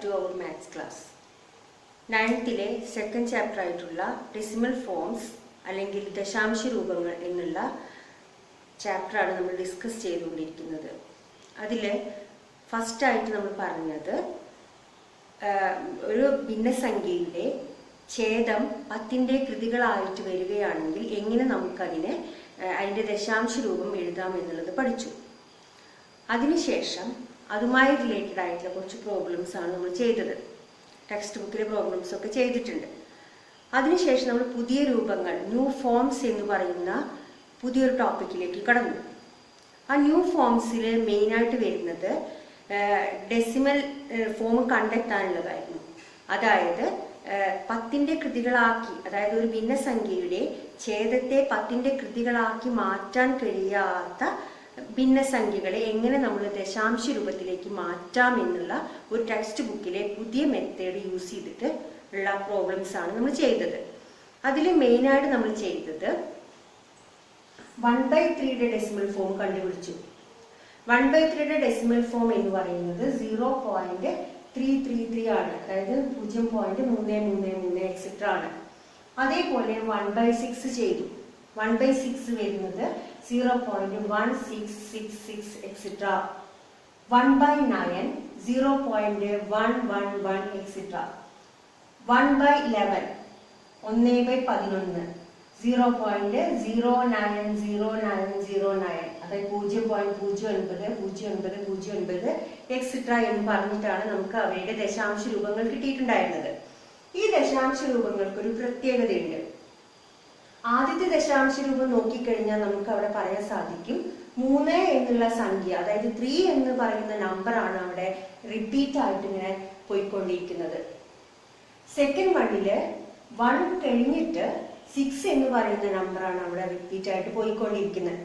to our maths class. 9th-ലെ second chapter ആയിട്ടുള്ള decimal forms അല്ലെങ്കിൽ ദശാംശ രൂപങ്ങൾ എന്നുള്ള ചാപ്റ്ററാണ് നമ്മൾ ഡിസ്കസ് ചെയ്തുകൊണ്ടിരിക്കുന്നത്. അതിൽ ഫസ്റ്റായിട്ട് നമ്മൾ പറഞ്ഞത് ഒരു ഭിന്നസംഖ്യയുടെ ഛേദം 10ന്റെ കൃതികളായിട്ട് വരികയാണെങ്കിൽ എങ്ങനെ നമുക്കതിനെ അതിൻ്റെ ദശാംശ രൂപം എഴുതാം എന്നുള്ളത് പഠിച്ചു. അതിനുശേഷം അതുമായി റിലേറ്റഡ് ആയിട്ടുള്ള കുറച്ച് പ്രോബ്ലംസ് ആണ് നമ്മൾ ചെയ്തത്. ടെക്സ്റ്റ് ബുക്കിലെ പ്രോബ്ലംസ് ഒക്കെ ചെയ്തിട്ടുണ്ട്. അതിനുശേഷം നമ്മൾ പുതിയ രൂപങ്ങൾ, ന്യൂ ഫോംസ് എന്ന് പറയുന്ന പുതിയൊരു ടോപ്പിക്കിലേക്ക് കടന്നു. ആ ന്യൂ ഫോംസിൽ മെയിനായിട്ട് വരുന്നത് ഡെസിമൽ ഫോം കണ്ടെത്താനുള്ളതായിരുന്നു. അതായത് 10ന്റെ കൃതികളാക്കി, അതായത് ഒരു ഭിന്നസംഖ്യയുടെ ഛേദത്തെ 10ന്റെ കൃതികളാക്കി മാറ്റാൻ കഴിയാത്ത ഭിന്നസംഖ്യകളെ എങ്ങനെ നമ്മൾ ദശാംശ രൂപത്തിലേക്ക് മാറ്റാം എന്നുള്ള ഒരു ടെക്സ്റ്റ് ബുക്കിലെ പുതിയ മെത്തേഡ് യൂസ് ചെയ്തിട്ട് ഉള്ള പ്രോബ്ലംസ് ആണ് നമ്മൾ ചെയ്തത്. അതിൽ മെയിനായിട്ട് നമ്മൾ ചെയ്തത് 1/3യുടെ ഡെസിമൽ ഫോം കണ്ടുപിടിച്ചു. 1/3യുടെ ഡെസിമൽ ഫോം എന്ന് പറയുന്നത് 0.333 ആണ്, അതായത് 0.333 എക്സെട്ര ആണ്. അതേപോലെ 1/6 ചെയ്തു. 1/6 വരുന്നത് 0.1666 എക്സെട്ര. 1/9 0.111 എക്സെട്ര. 1/11 1/11 0.090909, അതായത് 0.090909 എക്സെട്ര എന്ന് പറഞ്ഞിട്ടാണ് നമുക്ക് അവയുടെ ദശാംശ രൂപങ്ങൾ കിട്ടിയിട്ടുണ്ടായിരുന്നത്. ഈ ദശാംശ രൂപങ്ങൾക്ക് ഒരു പ്രത്യേകതയുണ്ട്. ആദ്യത്തെ ദശാംശ രൂപം നോക്കിക്കഴിഞ്ഞാൽ നമുക്ക് അവിടെ പറയാൻ സാധിക്കും 3 എന്നുള്ള സംഖ്യ, അതായത് 3 എന്ന് പറയുന്ന നമ്പറാണ് അവിടെ റിപ്പീറ്റ് ആയിട്ട് ഇങ്ങനെ പോയിക്കൊണ്ടിരിക്കുന്നത്. സെക്കൻഡ് വണ്ണില് 1 കഴിഞ്ഞിട്ട് 6 എന്ന് പറയുന്ന നമ്പറാണ് അവിടെ റിപ്പീറ്റ് ആയിട്ട് പോയിക്കൊണ്ടിരിക്കുന്നത്.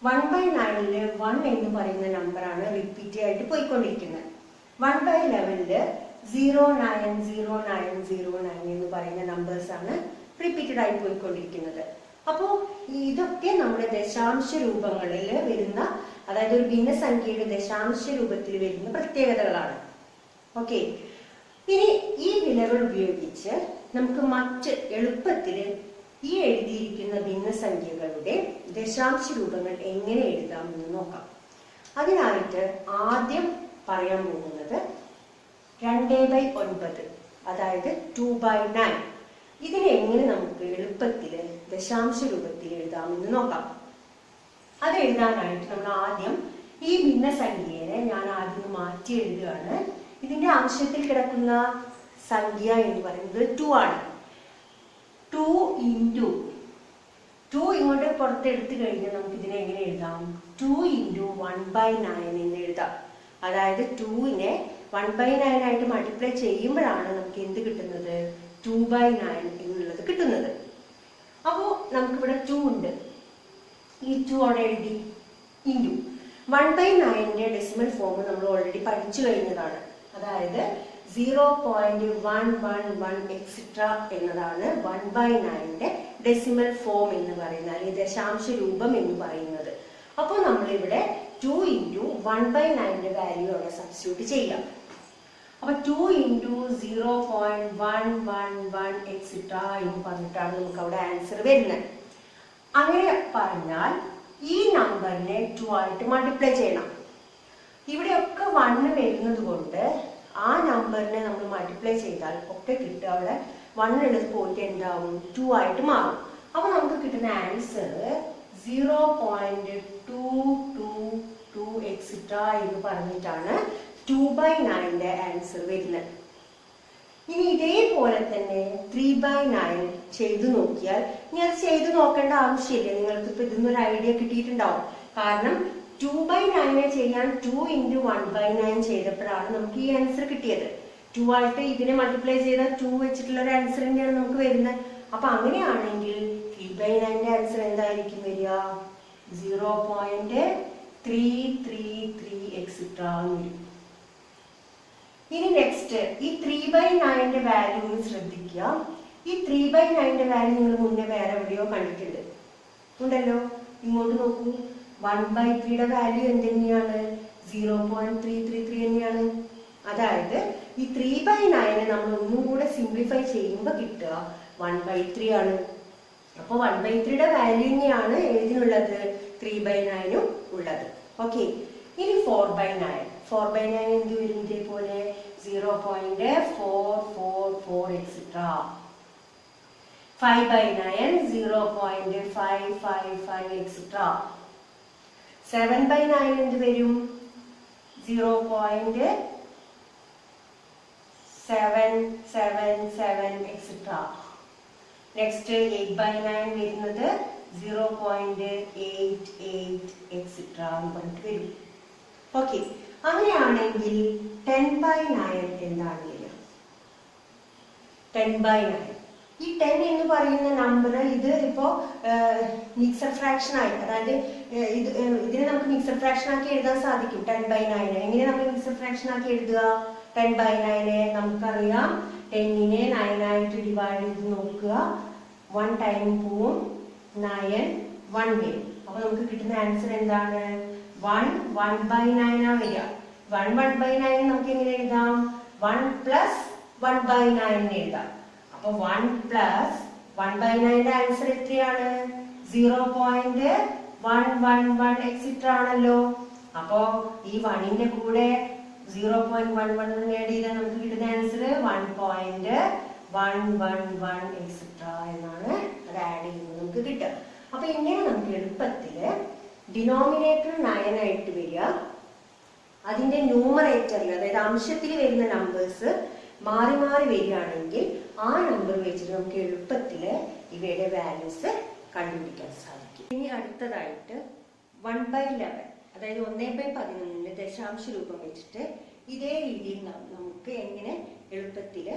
1/9 1 എന്ന് പറയുന്ന നമ്പറാണ് റിപ്പീറ്റ് ആയിട്ട് പോയിക്കൊണ്ടിരിക്കുന്നത്. 1/11 0909009 എന്ന് പറയുന്ന നമ്പേഴ്സ് ആണ് റിപ്പീറ്റഡ് ആയി പോയിക്കൊണ്ടിരിക്കുന്നത്. അപ്പോൾ ഇതൊക്കെ നമ്മുടെ ദശാംശ രൂപങ്ങളിൽ വരുന്ന, അതായത് ഒരു ഭിന്നസംഖ്യയുടെ ദശാംശ രൂപത്തിൽ വരുന്ന പ്രത്യേകതകളാണ്. ഓക്കെ, ഇനി ഈ വിലകൾ ഉപയോഗിച്ച് നമുക്ക് മറ്റ് എളുപ്പത്തിൽ ഈ എഴുതിയിരിക്കുന്ന ഭിന്നസംഖ്യകളുടെ ദശാംശ രൂപങ്ങൾ എങ്ങനെ എഴുതാമെന്ന് നോക്കാം. അതിനായിട്ട് ആദ്യം പറയാൻ പോകുന്നത് 2/9, അതായത് 2/9. ഇതിനെ എങ്ങനെ നമുക്ക് എളുപ്പത്തിൽ ദശാംശ രൂപത്തിൽ എഴുതാമെന്ന് നോക്കാം. അത് എഴുതാനായിട്ട് നമ്മൾ ആദ്യം ഈ ഭിന്നസംഖ്യയെ ഞാൻ ആദ്യം മാറ്റി എഴുതുകയാണ്. ഇതിന്റെ അംശത്തിൽ കിടക്കുന്ന സംഖ്യ എന്ന് പറയുന്നത് 2 ആണ്. 2 × 2 ഇങ്ങോട്ട് പുറത്തെടുത്തു കഴിഞ്ഞാൽ നമുക്ക് ഇതിനെ എങ്ങനെ എഴുതാം? 2 × 1/9 എന്ന് എഴുതാം. അതായത് 2നെ 1/9 ആയിട്ട് മൾട്ടിപ്ലൈ ചെയ്യുമ്പോഴാണ് നമുക്ക് എന്ത് കിട്ടുന്നത്? 2/9 എന്നുള്ളത് കിട്ടുന്നത്. അപ്പോൾ നമുക്കിവിടെ 2 ഉണ്ട്. ഈ 2 അവിടെ എഴുതി. ഇൻറ്റു 1/9ന്റെ ഡെസിമൽ ഫോം നമ്മൾ ഓൾറെഡി പഠിച്ചു കഴിഞ്ഞതാണ്. അതായത് 0.111 എക്സെട്ര എന്നതാണ് 1/9ന്റെ ഡെസിമൽ ഫോം എന്ന് പറയുന്നത്, അല്ലെങ്കിൽ ദശാംശ രൂപം എന്ന് പറയുന്നത്. അപ്പോൾ നമ്മളിവിടെ 2 × 1/9ന്റെ വാല്യൂ അവിടെ സബ്സ്റ്റിറ്റ്യൂട്ട് ചെയ്യാം. അപ്പൊ 2 × 0.111 എക്സെട്ര എന്ന് പറഞ്ഞിട്ടാണ് നമുക്ക് അവിടെ ആൻസർ വരുന്നത്. അങ്ങനെ പറഞ്ഞാൽ ഈ നമ്പറിനെ 2 ആയിട്ട് മൾട്ടിപ്ലൈ ചെയ്യണം. ഇവിടെയൊക്കെ 1 വരുന്നത് കൊണ്ട് ആ നമ്പറിനെ നമ്മൾ മൾട്ടിപ്ലൈ ചെയ്താൽ ഒക്കെ കിട്ടുക അവിടെ 1 ഉള്ളത് പോയിട്ട് എന്താവും? 2 ആയിട്ട് മാറും. അപ്പൊ നമുക്ക് കിട്ടുന്ന ആൻസർ 0.222 എക്സെട്ര എന്ന് പറഞ്ഞിട്ടാണ് 2/9ന്റെ ആൻസർ വരുന്നത്. ഇനി ഇതേപോലെ തന്നെ 3/9 ചെയ്തു നോക്കിയാൽ, ഇനി അത് ചെയ്തു നോക്കേണ്ട ആവശ്യമില്ല. നിങ്ങൾക്ക് ഇപ്പൊ ഇതിന്നൊരു ഐഡിയ കിട്ടിയിട്ടുണ്ടാവും. കാരണം 2/9 ചെയ്യാൻ 2 × 1/9 ചെയ്തപ്പോഴാണ് നമുക്ക് ഈ ആൻസർ കിട്ടിയത്. 2 ആയിട്ട് ഇതിനെ മൾട്ടിപ്ലൈ ചെയ്താൽ 2 വെച്ചിട്ടുള്ള ഒരു ആൻസർ തന്നെയാണ് നമുക്ക് വരുന്നത്. അപ്പൊ അങ്ങനെയാണെങ്കിൽ 3/9ന്റെ ആൻസർ എന്തായിരിക്കും വരിക? 0.333 എക്സെട്ര എന്ന് വരും. ഇനി നെക്സ്റ്റ് ഈ 3/9ന്റെ വാല്യൂ ഒന്ന് ശ്രദ്ധിക്കുക. ഈ 3/9ന്റെ വാല്യൂ നിങ്ങൾ മുന്നേ വേറെ എവിടെയോ കണ്ടിട്ടുണ്ട് ഉണ്ടല്ലോ. ഇങ്ങോട്ട് നോക്കൂ. 1/3യുടെ വാല്യൂ എന്ത് തന്നെയാണ്? 0.333 തന്നെയാണ്. അതായത് ഈ 3/9 നമ്മൾ ഒന്നും കൂടെ സിംപ്ലിഫൈ ചെയ്യുമ്പോൾ കിട്ടുക 1/3 ആണ്. അപ്പോൾ 1/3യുടെ വാല്യൂ തന്നെയാണ് ഏതിനുള്ളത്, 3/9 ഉള്ളത്. ഓക്കെ, ഇനി 4/9. 4/9 എന്ത് വരും, ഇതേപോലെ 0.444 എക്സെട്ര. 5/9 0.555 എക്സെട്ര. 7/9 എന്ത് വരും, 0.777 എക്സെട്ര. നെക്സ്റ്റ് 8/9 വരുന്നത് 0.88 എക്സെട്ര എന്ന് പറഞ്ഞിട്ട് വരും. ഓക്കെ, അങ്ങനെയാണെങ്കിൽ 10/9 എന്താണ് വരിക? 10/9 ഈ 10 എന്ന് പറയുന്ന നമ്പർ ഇത് ഇപ്പോ മിക്സഡ് ഫ്രാക്ഷൻ ആയി, അതായത് ഇതിനെ നമുക്ക് മിക്സഡ് ഫ്രാക്ഷൻ ആക്കി എഴുതാൻ സാധിക്കും. 10/9 എങ്ങനെ നമ്മൾ മിക്സഡ് ഫ്രാക്ഷൻ ആക്കി എഴുതുക? 10/9 നമുക്കറിയാം, 10നെ 9 ആയിട്ട് ഡിവൈഡ് ചെയ്ത് നോക്കുക. 1 ടൈം പോവും, 9 1 വരും. അപ്പൊ നമുക്ക് കിട്ടുന്ന ആൻസർ എന്താണ്? 1/9 ആ വരിക. 1/9 നമുക്ക് എങ്ങനെ എഴുതാം? 1 + 1/9 എഴുതാം. അപ്പൊ 1 + 1/9ന്റെ ആൻസർ എത്രയാണ്? 0.111 എക്സെട്ര ആണല്ലോ. അപ്പോ ഈ 1ന്റെ കൂടെ 0.111 ആഡ് ചെയ്താൽ നമുക്ക് കിട്ടുന്ന ആൻസർ 1.111 എക്സെട്ര എന്നാണ്. അത് ആഡ് ചെയ്യുന്നത് നമുക്ക് കിട്ടുക. അപ്പൊ ഇങ്ങനെ നമുക്ക് എളുപ്പത്തില് ഡിനോമിനേറ്റർ 9 ആയിട്ട് വരിക, അതിന്റെ ന്യൂമറേറ്ററിൽ അതായത് അംശത്തിൽ വരുന്ന നമ്പേഴ്സ് മാറി മാറി വരികയാണെങ്കിൽ ആ നമ്പർ വെച്ചിട്ട് നമുക്ക് എളുപ്പത്തില് ഇവയുടെ വാല്യൂസ് കണ്ടുപിടിക്കാൻ സാധിക്കും. ഇനി അടുത്തതായിട്ട് 1/11 അതായത് 1/11 ദശാംശ രൂപം വെച്ചിട്ട് ഇതേ രീതിയിൽ നമുക്ക് എങ്ങനെ എളുപ്പത്തില്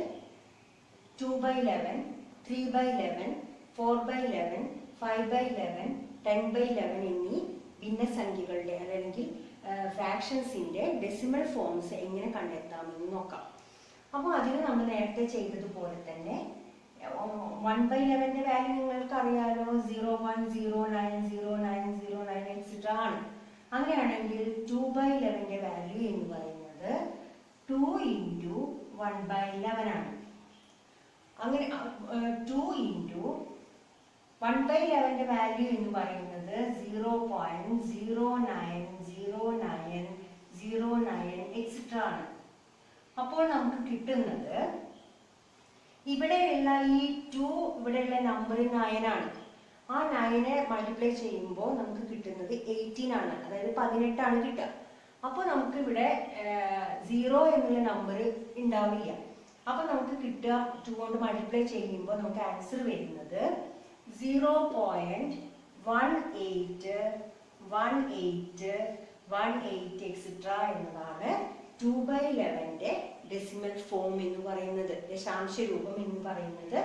2/11, 3/11, 4/11, 5/11, 10/11 എന്നീ ഭിന്നസംഖ്യകളുടെ അല്ലെങ്കിൽ ഫ്രാക്ഷൻസിന്റെ ഡെസിമൽ ഫോംസ് എങ്ങനെ കണ്ടെത്താമെന്ന് നോക്കാം. അപ്പോൾ അതിന് നമ്മൾ നേരത്തെ ചെയ്തതുപോലെ തന്നെ 1/11ന്റെ വാല്യൂ നിങ്ങൾക്ക് അറിയാലോ, 0.090909 എക്സെട്ര ആണ്. അങ്ങനെയാണെങ്കിൽ 2/11ന്റെ വാല്യൂ എന്ന് പറയുന്നത് 2 × 1/11 ആണ്. അങ്ങനെ 2 × 1/11ന്റെ വാല്യൂ എന്ന് പറയുന്നത് 0.090909 എക്സെട്ര ആണ്. അപ്പോൾ നമുക്ക് കിട്ടുന്നത് ഇവിടെയുള്ള ഈ 2 ഇവിടെയുള്ള നമ്പർ 9 ആണ്. ആ 9 മൾട്ടിപ്ലൈ ചെയ്യുമ്പോൾ നമുക്ക് കിട്ടുന്നത് 18 ആണ്, അതായത് 18 ആണ് കിട്ടുക. അപ്പോൾ നമുക്ക് ഇവിടെ 0 എന്നുള്ള നമ്പർ ഉണ്ടാവില്ല. അപ്പൊ നമുക്ക് കിട്ടുക 2 കൊണ്ട് മൾട്ടിപ്ലൈ ചെയ്യുമ്പോൾ നമുക്ക് ആൻസർ വരുന്നത് 0.1818 എക്സെട്ര എന്നതാണ് 2/11ന്റെ ഡെസിമൽ ഫോം എന്ന് പറയുന്നത്, ദശാംശ രൂപം എന്ന് പറയുന്നത്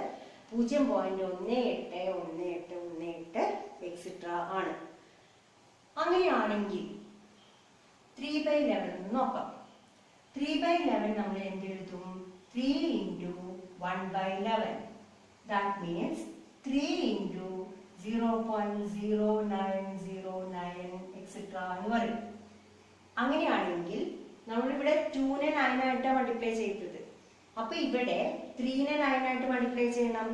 0.181818 എക്സെട്ര ആണ്. അങ്ങനെയാണെങ്കിൽ 3/11 നോക്കാം. 3/11 നമ്മൾ എന്തെഴുതും? 3 × 1/11. That means 3 × 0.0909 എക്സെട്ര എന്ന് പറയും. അങ്ങനെയാണെങ്കിൽ നമ്മളിവിടെ 2നെ 9 ആയിട്ടാണ് മൾട്ടിപ്ലൈ ചെയ്തത്. അപ്പൊ ഇവിടെ 3നെ 9 ആയിട്ട് മൾട്ടിപ്ലൈ ചെയ്യണം.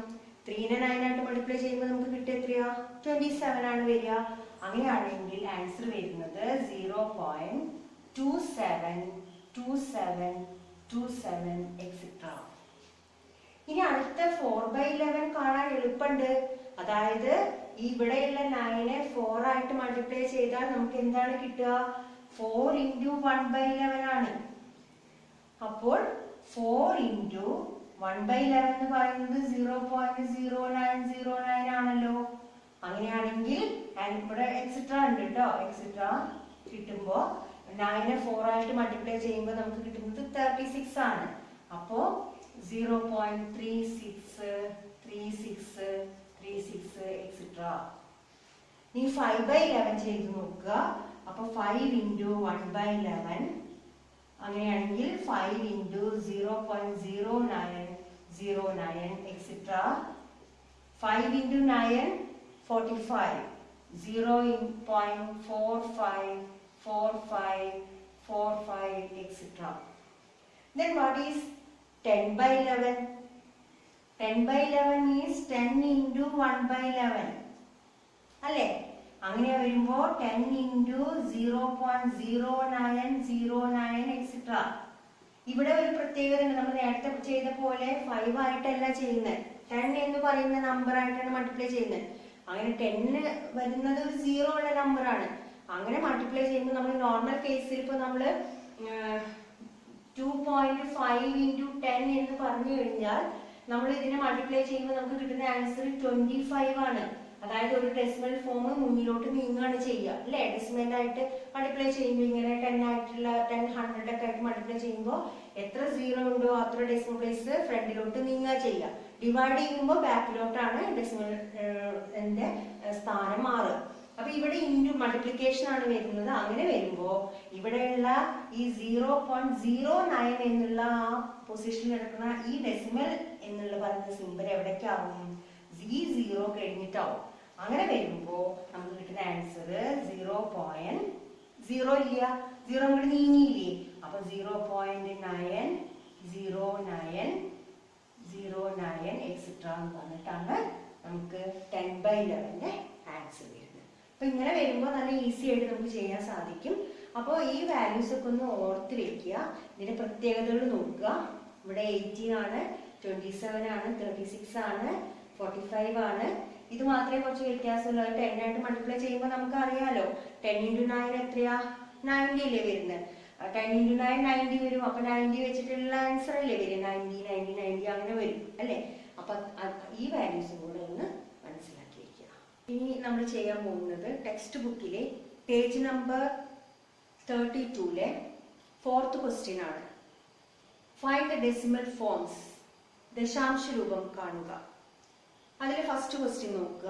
3നെ 9 ആയിട്ട് മൾട്ടിപ്ലൈ ചെയ്യുമ്പോൾ നമുക്ക് കിട്ടുക എത്രയാ? 27 ആണ് വരിക. അങ്ങനെയാണെങ്കിൽ ആൻസർ വരുന്നത് 0.272727 എക്സെട്ര. ഇനി അടുത്ത 4/11 കാണാൻ എളുപ്പമുണ്ട്. അതായത് ഇവിടെയുള്ള 9നെ 4 ആയിട്ട് മൾട്ടിപ്ലൈ ചെയ്താൽ നമുക്ക് എന്താണ് കിട്ടുക? 4 × 1/11 ആണ്. അപ്പോൾ 4 × 1/11 എന്ന് പറയുന്നത് 0.0909 ആണല്ലോ. അങ്ങനെയാണെങ്കിൽ ഇവിടെ എക്സെട്ര ഉണ്ട് കേട്ടോ. എക്സെട്ര കിട്ടുമ്പോ 9നെ 4 ആയിട്ട് മൾട്ടിപ്ലൈ ചെയ്യുമ്പോൾ നമുക്ക് കിട്ടുന്നത് 36 ആണ്. അപ്പോ 0.363636 എക്സെട്ര. ഇനി 5/11 ചെയ്ത് നോക്കുക. അപ്പൊ 5 × 1/11 അങ്ങനെയാണെങ്കിൽ 5 × 0.0909 etcetera. 5 × 9 45, 0.454545 etcetera. Then what is 10 by 11? 10 by 11 is 10 into 1 by 11. അല്ലേ? അങ്ങനെ വരുമ്പോൾ 10 into 0.0909 എക്സെട്ര. ഇവിടെ ഒരു പ്രത്യേകത ഉണ്ട്. നമ്മൾ നേരത്തെ ചെയ്ത പോലെ 5 ആയിട്ടല്ല ചെയ്യുന്നത്. 10 എന്ന് പറയുന്ന നമ്പർ ആയിട്ടാണ് മൾട്ടിപ്ലൈ ചെയ്യുന്നത്. അങ്ങനെ 10 വരുന്നത് ഒരു 0 ഉള്ള നമ്പർ ആണ്. അങ്ങനെ മൾട്ടിപ്ലൈ ചെയ്യുമ്പോൾ നമ്മൾ നോർമൽ കേസിൽ ഇപ്പോൾ നമ്മൾ 2.5 into 10 എന്ന് പറഞ്ഞു കഴിഞ്ഞാൽ നമ്മൾ ഇതിനെ മൾട്ടിപ്ലൈ ചെയ്യുമ്പോൾ നമുക്ക് കിട്ടുന്ന ആൻസർ 25 ആണ്. അതായത് ഒരു ഡെസിമൽ ഫോം മുന്നിലോട്ട് നീങ്ങാണ് ചെയ്യുക അല്ലേ? ഡെസിമൽ ആയിട്ട് മൾട്ടിപ്ലൈ ചെയ്യുമ്പോൾ ഇങ്ങനെ 10 ആയിട്ടുള്ള 10, 100 ഒക്കെ ആയിട്ട് മൾട്ടിപ്ലൈ ചെയ്യുമ്പോൾ എത്ര 0 ഉണ്ടോ അത്ര ഡെസിമൽ പ്ലേസ് ഫ്രണ്ടിലോട്ട് നീങ്ങുക ചെയ്യുക. ഡിവൈഡ് ചെയ്യുമ്പോൾ ബാക്കിലോട്ടാണ് ഡെസിമൽ സ്ഥാനം മാറുക. അപ്പൊ ഇവിടെ ഇൻറ്റു മൾട്ടിപ്ലിക്കേഷൻ ആണ് വരുന്നത്. അങ്ങനെ വരുമ്പോൾ ഇവിടെയുള്ള ഈ 0.09 എന്നുള്ള ആ പൊസിഷനിൽ കിടക്കുന്ന ഈ ഡെസിമൽ എന്നുള്ള പറയുന്ന സിമ്പൽ എവിടേക്കാവും? ഈ 0 കഴിഞ്ഞിട്ടാവും. അങ്ങനെ വരുമ്പോ നമുക്ക് കിട്ടുന്ന ആൻസർ 0.0 ഇല്ല, 0 അങ്ങോട്ട് നീങ്ങിയില്ലേ? അപ്പൊ 0.90909 എക്സെട്ര എന്ന് പറഞ്ഞിട്ടാണ് നമുക്ക് 10 by 11 ആൻസർ വരുന്നത്. അപ്പൊ ഇങ്ങനെ വരുമ്പോൾ നല്ല ഈസി ആയിട്ട് നമുക്ക് ചെയ്യാൻ സാധിക്കും. അപ്പോൾ ഈ വാല്യൂസ് ഒക്കെ ഒന്ന് ഓർത്ത് വെക്കുക. ഇതിന്റെ പ്രത്യേകതകൾ നോക്കുക. ഇവിടെ 18 ആണ്, 27 ആണ്, 36 ആണ്, 45 ആണ്. ഇത് മാത്രമേ കുറച്ച് വ്യത്യാസമുള്ളൂ. 10 ആയിട്ട് മൾട്ടിപ്ലൈ ചെയ്യുമ്പോൾ നമുക്ക് അറിയാലോ 10 into 9 എത്രയാ? 90 അല്ലേ വരുന്നത്. 10 into 9 90 വരും. അപ്പൊ 90 വെച്ചിട്ടുള്ള ആൻസർ അല്ലേ വരും? 90 90 90 അങ്ങനെ വരും അല്ലേ? അപ്പൊ ഈ വാല്യൂസും കൂടെ ഒന്ന് മനസ്സിലാക്കി വെക്കുക. ഇനി നമ്മൾ ചെയ്യാൻ പോകുന്നത് ടെക്സ്റ്റ് ബുക്കിലെ പേജ് നമ്പർ 32-ലെ 4th ക്വസ്റ്റ്യൻ ആണ്. Find the decimal forms. ദശാംശ രൂപം കാണുക. അതിൽ ഫസ്റ്റ് ക്വസ്റ്റ്യൻ നോക്കുക.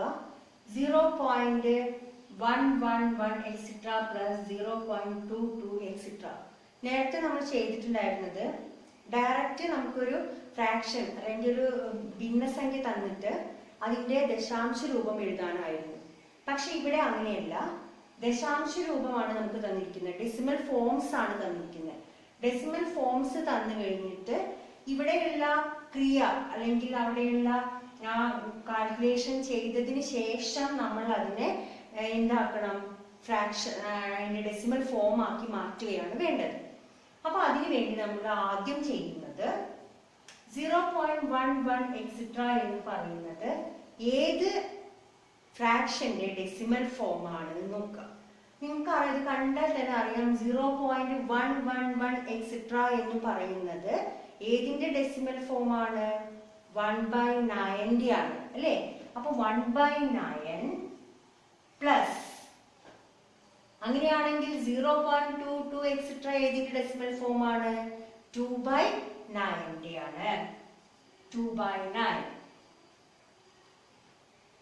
0.111 എക്സെട്ര പ്ലസ് 0.22 എക്സെട്ര. നേരത്തെ നമ്മൾ ചെയ്തിട്ടുണ്ടായിരുന്നത് ഡയറക്റ്റ് നമുക്കൊരു ഫ്രാക്ഷൻ അല്ലെങ്കിൽ ഒരു ഭിന്നസംഖ്യ തന്നിട്ട് അതിന്റെ ദശാംശ രൂപം എഴുതാനായിരുന്നു. പക്ഷെ ഇവിടെ അങ്ങനെയല്ല. ദശാംശ രൂപമാണ് നമുക്ക് തന്നിരിക്കുന്നത്. ഡെസിമൽ ഫോംസ് ആണ് തന്നിരിക്കുന്നത്. ഡെസിമൽ ഫോംസ് തന്നു കഴിഞ്ഞിട്ട് ഇവിടെയുള്ള ക്രിയ അല്ലെങ്കിൽ അവിടെയുള്ള ആ കാൽക്കുലേഷൻ ചെയ്തതിന് ശേഷം നമ്മൾ അതിനെ എന്താക്കണം? ഫ്രാക്ഷൻ അതിന്റെ ഡെസിമൽ ഫോം ആക്കി മാറ്റുകയാണ് വേണ്ടത്. അപ്പൊ അതിനു വേണ്ടി നമ്മൾ ആദ്യം ചെയ്യുന്നത് 0.11 എക്സെട്ര എന്ന് പറയുന്നത് ഏത് ഫ്രാക്ഷന്റെ ഡെസിമൽ ഫോം ആണെന്ന് നോക്കുക. നിങ്ങൾക്ക് ഇത് കണ്ടാൽ തന്നെ അറിയാം 0.111 എക്സെട്ര എന്ന് പറയുന്നത് ഏതിന്റെ ഡെസിമൽ ഫോം ആണ്? 1/9 ആണ് അല്ലേ? അപ്പൊ 1/9 പ്ലസ് അങ്ങനെയാണെങ്കിൽ 0.22 എക്സെട്ര ഏതിന്റെ ഡെസിമൽ ഫോം ആണ്? 2/9 ആണ്. 2/9.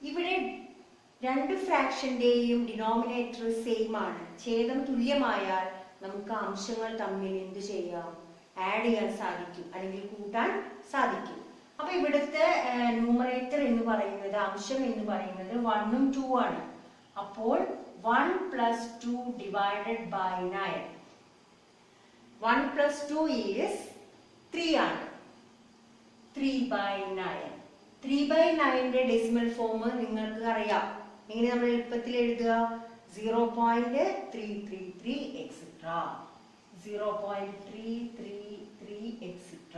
ഇവിടെ രണ്ട് ഫ്രാക്ഷന്റെയും ഡിനോമിനേറ്റർ സെയിം ആണ്. ഛേദം തുല്യമായാൽ നമുക്ക് അംശങ്ങൾ തമ്മിൽ എന്ത് ചെയ്യാം? ആഡ് ചെയ്യാൻ സാധിക്കും അല്ലെങ്കിൽ കൂട്ടാൻ സാധിക്കും. അപ്പൊ ഇവിടുത്തെ ന്യൂമറേറ്റർ എന്ന് പറയുന്നത്, അംശം എന്ന് പറയുന്നത് 1ഉം 2 ആണ്. അപ്പോൾ 1 + 2 ഡിവൈഡഡ് ബൈ 9. 1 + 2 is 3 ആണ്. 3/9. 3/9ന്റെ ഡെസിമൽ ഫോം നിങ്ങൾക്ക് അറിയാം. എങ്ങനെ നമ്മൾ എളുപ്പത്തിൽ എഴുതുക? 0.333 എക്സെട്ര. 0.333 എക്സെട്ര.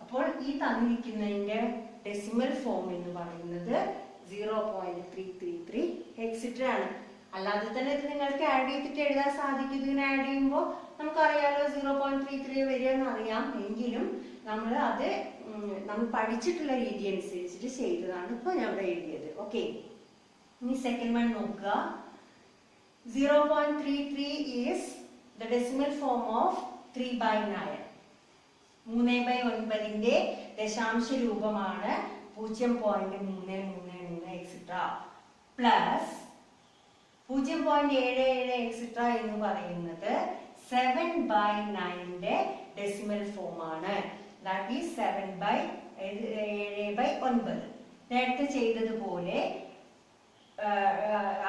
അപ്പോൾ ഈ തന്നിരിക്കുന്നതിന്റെ ഡെസിമൽ ഫോം എന്ന് പറയുന്നത് 0.333 എക്സെട്ര ആണ്. അല്ലാതെ തന്നെ ഇത് നിങ്ങൾക്ക് ആഡ് ചെയ്തിട്ട് എഴുതാൻ സാധിക്കും. ഇതിങ്ങനെ ആഡ് ചെയ്യുമ്പോൾ നമുക്കറിയാലോ 0.33 വരിക എന്നറിയാം. എങ്കിലും നമ്മൾ അത് നമ്മൾ പഠിച്ചിട്ടുള്ള രീതി അനുസരിച്ചിട്ട് ചെയ്തതാണ് ഇപ്പൊ ഞാൻ ഇവിടെ എഴുതിയത്. ഓക്കെ, ഇനി സെക്കൻഡ് വൺ നോക്കുക. 0.33 is the decimal form of 3/9. 3/9ന്റെ ദശാംശ രൂപമാണ് 0.333 എക്സെട്ര പ്ലസ് 0.77 എക്സെട്ര എന്ന് പറയുന്നത് 7/9ന്റെ ഡെസിമൽ ഫോം ആണ്. That is 7/7/9. നേരത്തെ ചെയ്തതുപോലെ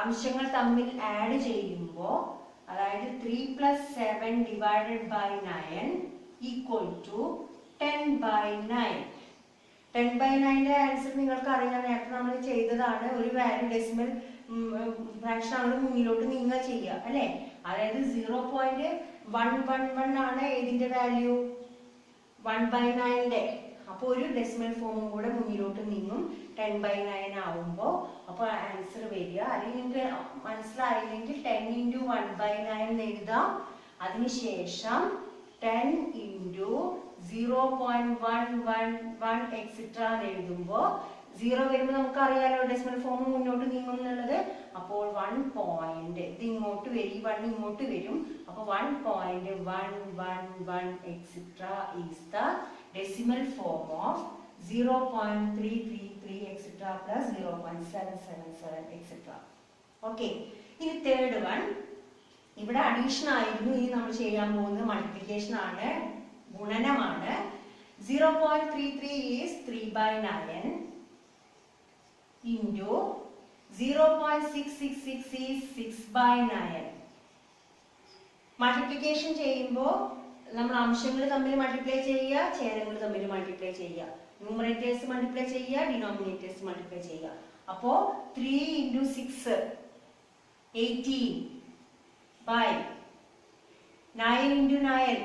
അംശങ്ങൾ തമ്മിൽ ആഡ് ചെയ്യുമ്പോൾ അതായത് 3 + 7 ഡിവൈഡഡ് ബൈ 9 ഈക്വൽ ടു 10/9. 10/9ന്റെ ആൻസർ നിങ്ങൾക്ക് അറിയാം, നേരത്തെ നമ്മൾ ചെയ്തതാണ്. ഒരു വാല്യൂ ഡെസിമൽ ഫ്രാക്ഷൻ ആണ് മുന്നിലോട്ട് നീങ്ങുക ചെയ്യുക അല്ലെ. അതായത് 0.111 ആണ് ഇതിന്റെ വാല്യൂ 1/9ന്റെ. അപ്പോൾ ഒരു ഡെസിമൽ ഫോമും കൂടെ മുന്നിലോട്ട് നീങ്ങും 10/9 ആവുമ്പോൾ. അപ്പോൾ ആൻസർ വരിക, അല്ലെങ്കിൽ നിങ്ങൾക്ക് മനസ്സിലായില്ലെങ്കിൽ 10 × 1/9 എഴുതാം. അതിനുശേഷം 10 × 0.111 എക്സെട്ര എഴുതുമ്പോൾ 0 വരുമ്പോൾ നമുക്ക് അറിയാലോ ഡെസിമൽ ഫോം മുന്നോട്ട് നീങ്ങും എന്നുള്ളത്. അപ്പോൾ 1 പോയിന്റ് ഇത് ഇങ്ങോട്ട് വരും, 1 ഇങ്ങോട്ട് വരും. അപ്പോൾ 1.111 etcetera is the decimal form of 0.333 etcetera plus 0.777 etcetera. Okay, ഇനി തേർഡ് വൺ. ഇവിടെ അഡീഷൻ ആയിരുന്നു, ഇനി നമ്മൾ ചെയ്യാൻ പോകുന്നത് മൾട്ടിപ്ലിക്കേഷൻ ആണ്, ഗുണനമാണ്. 0.33 ഈസ് 3/9 into 0.666 is 6/9. മൾട്ടിപ്ലിക്കേഷൻ ചെയ്യുമ്പോൾ നമ്മൾ അംശങ്ങൾ തമ്മിൽ മൾട്ടിപ്ലൈ ചെയ്യുക, ഛേദങ്ങൾ തമ്മിൽ മൾട്ടിപ്ലൈ ചെയ്യുക, ന്യൂമറേറ്റേഴ്സ് മൾട്ടിപ്ലൈ ചെയ്യുക, ഡിനോമിനേറ്റേഴ്സ് മൾട്ടിപ്ലൈ ചെയ്യുക. അപ്പോ 3 × 6 18 by 9 × 9.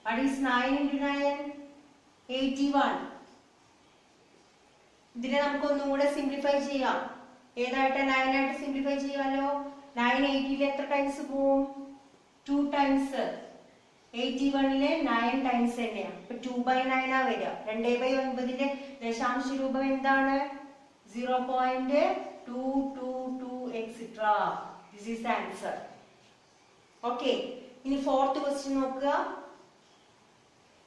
What is 9 × 9? 81. ഇതിനെ നമുക്ക് ഒന്നും കൂടെ സിംപ്ലിഫൈ ചെയ്യാം. ഏതായിട്ട്? 9 ആയിട്ട് സിംപ്ലിഫൈ ചെയ്യാലോ. 9 80 എത്ര ടൈംസ് പോവും? 2 ടൈംസ്. 81 9 ടൈംസ് തന്നെയാണ്. അപ്പൊ 2/9 ആ വരിക. 2/9ന്റെ ദശാംശ രൂപം എന്താണ്? 0.222 etcetera. This is the answer. Okay, ഇനി ഫോർത്ത് ക്വസ്റ്റ്യൻ നോക്കുക.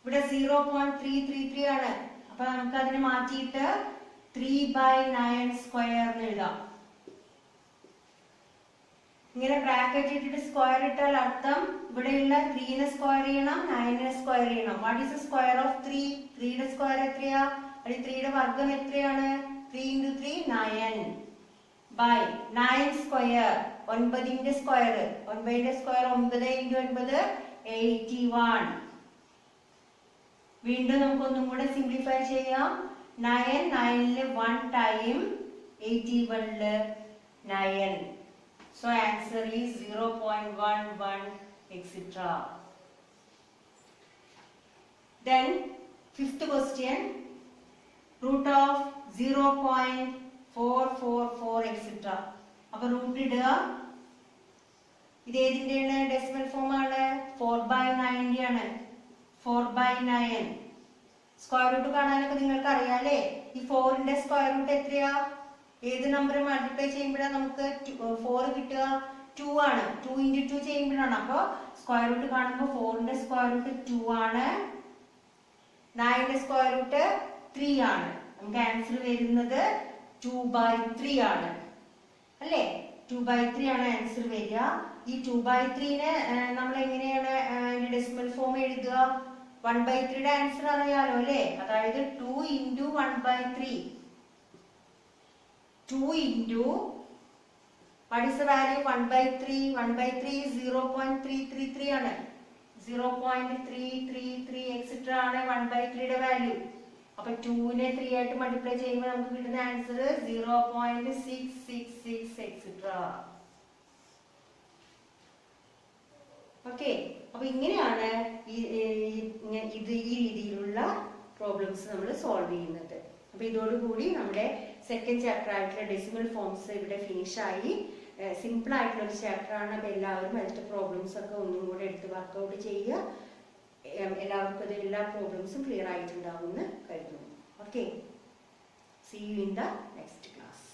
ഇവിടെ 0.333 ആണ്. അപ്പൊ നമുക്ക് അതിനെ മാറ്റിയിട്ട് 3/9² എഴുതാം. ഇങ്ങനെ ബ്രാക്കറ്റ് ഇട്ടിട്ട് സ്ക്വയർ ഇട്ടാൽ അർത്ഥം ഇവിടെയുള്ള 3നെ സ്ക്വയർ ചെയ്യണം, 9നെ സ്ക്വയർ ചെയ്യണം. What is the square of 3? 3യുടെ സ്ക്വയർ എത്രയാ? അല്ലെങ്കിൽ 3യുടെ വർഗ്ഗം എത്രയാണ്? 3 × 3 9 by 9 സ്ക്വയർ. 9ന്റെ സ്ക്വയർ. 9ന്റെ സ്ക്വയർ 9 × 9 81. വീണ്ടും നമുക്ക് ഒന്നും കൂടെ സിംപ്ലിഫൈ ചെയ്യാം. 9 9ല് 1 time, 81ല് 9. So answer is 0.11 etc. Then fifth question, root of 0.444 etc. അപ്പോൾ റൂട്ട് ഇടുക. ഇത് ഏതിന്റെയാണ്? ഡെസിമൽ ഫോം ആണ്. 4/9 ആണ്. 4/9. സ്ക്വയർ റൂട്ട് കാണാനൊക്കെ നിങ്ങൾക്ക് അറിയാലേ. ഈ 4ന്റെ സ്ക്വയർ റൂട്ട് എത്രയാ? ഏത് നമ്പർ മൾട്ടിപ്ലൈ ചെയ്യുമ്പോഴാണ് നമുക്ക് 4 കിട്ടുക? 2 ആണ്. 2 × 2 ചെയ്യുമ്പോഴാണ്. അപ്പോൾ സ്ക്വയർ റൂട്ട് കാണുമ്പോൾ 4ന്റെ സ്ക്വയർ റൂട്ട് 2 ആണ്, 9ന്റെ സ്ക്വയർ റൂട്ട് 3 ആണ്. നമുക്ക് ആൻസർ വരുന്നത് 2/3 ആണ് അല്ലേ? 2/3 ആണ് ആൻസർ വരിക. ഈ 2/3നെ നമ്മൾ എങ്ങനെയാണ് ഡെസിമൽ ഫോം എഴുതുക? 1/3യുടെ ആൻസർ അറിയാലോ അല്ലേ? അതായത് 2 × 1/3. 2 into what is the value? 1/3. 1/3 is 0.333 ആണ്. 0.333 etc. ആണ് 1/3യുടെ വാല്യൂ. അപ്പൊ 2നെ 3 ആയിട്ട് മൾട്ടിപ്ലൈ ചെയ്യുമ്പോൾ നമുക്ക് കിട്ടുന്ന ആൻസർ 0.666 etc. ഓക്കെ, അപ്പൊ ഇങ്ങനെയാണ് ഈ രീതിയിലുള്ള പ്രോബ്ലംസ് നമ്മൾ സോൾവ് ചെയ്യുന്നത്. അപ്പൊ ഇതോടുകൂടി നമ്മുടെ സെക്കൻഡ് ചാപ്റ്റർ ആയിട്ടുള്ള ഡെസിമൽ ഫോംസ് ഇവിടെ ഫിനിഷ് ആയി. സിമ്പിൾ ആയിട്ടുള്ള ഒരു ചാപ്റ്റർ ആണ്. അപ്പൊ എല്ലാവരും അതിന്റെ പ്രോബ്ലംസ് ഒക്കെ ഒന്നും കൂടെ എടുത്ത് വർക്ക്ഔട്ട് ചെയ്യുക. എല്ലാവർക്കും അത് എല്ലാ പ്രോബ്ലംസും ക്ലിയർ ആയിട്ടുണ്ടാവും എന്ന് കരുതുന്നു. Okay, see you in the next class.